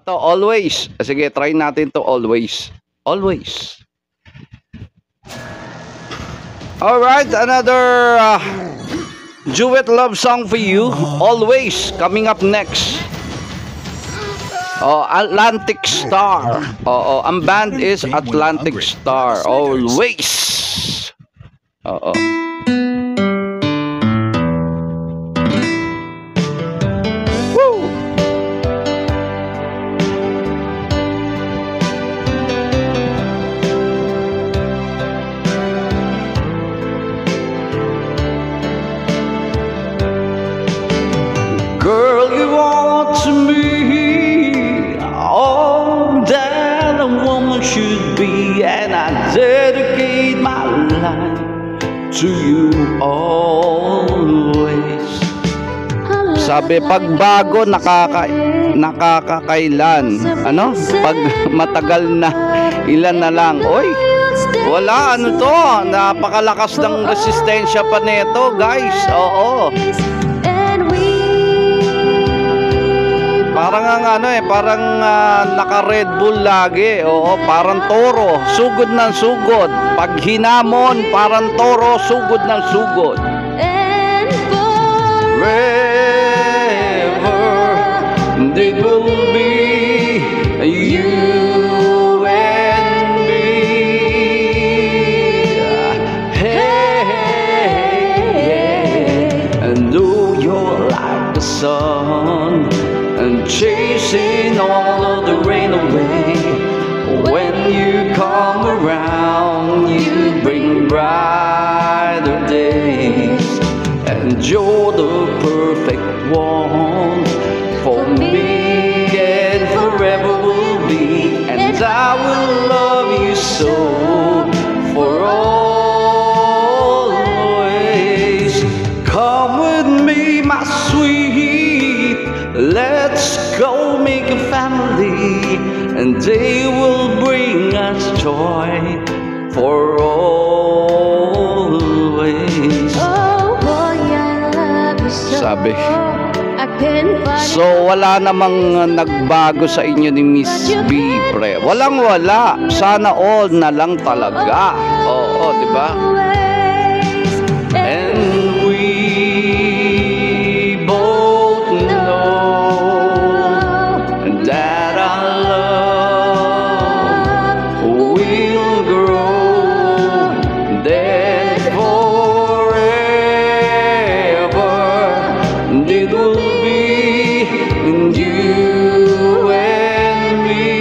to? Always. Sige, try natin to always. Always. Alright, another duet love song for you. Always. Coming up next. Oh, Atlantic Star. Oo, ang band is Atlantic Star. Always. Oo. Woo! Girl, you want to me all that a woman should be, and I dedicate my life to you always. Sabi, pagbago nakakakailan. Ano? Pag matagal na, ilan na lang. Oy, wala, ano to? Napakalakas ng resistensya pa nito, guys. Oo. Parang parang naka-Red Bull lagi. Oo, parang toro, sugod ng sugod. Pag hinamon, parang toro, sugod ng sugod. And forever, it will be you and me. Hey, and though you're like the sun and chasing all of the rain away, when you come around, you bring brighter days, and you're the perfect one for me, and forever will be, and I will love you so for always. Come with me, my sweet, let's go make a family, and they will bring us joy for always. Oh boy, I love you so. Sabi. I can't find So wala namang nagbago sa inyo ni Miss B, pre. Walang wala. Sana all na lang talaga. Oo, di ba? And we both know that our love will grow, then forever it will be you and me.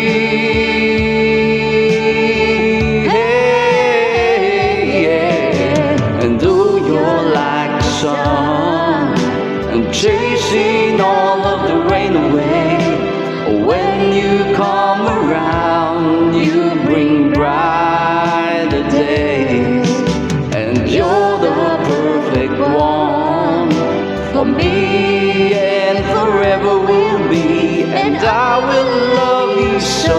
Hey, yeah. And though you're like the sun and chasing all of the rain away, when you come around, you bring brighter days, and you're the perfect one for me, and forever will be, and I will love you so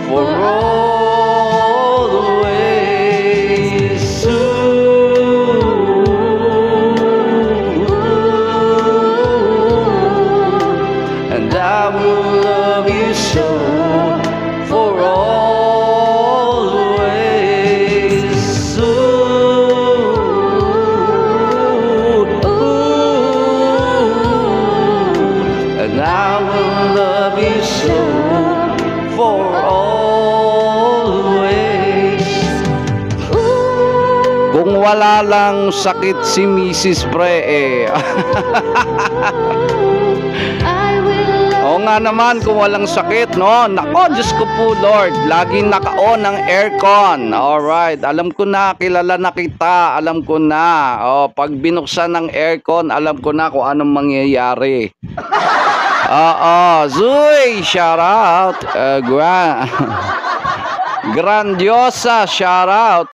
for always. And I will love you so for always. And I will love you so for always. Kung wala lang sakit si Mrs. Pre, Oo nga naman, kung walang sakit, no? Nako, Diyos ko po, Lord. Laging naka-on ang aircon. Alright, alam ko na, kilala na kita. Alam ko na. Pag binuksan ng aircon, alam ko na kung anong mangyayari. Zuy, shout out. Grandiosa, shout out.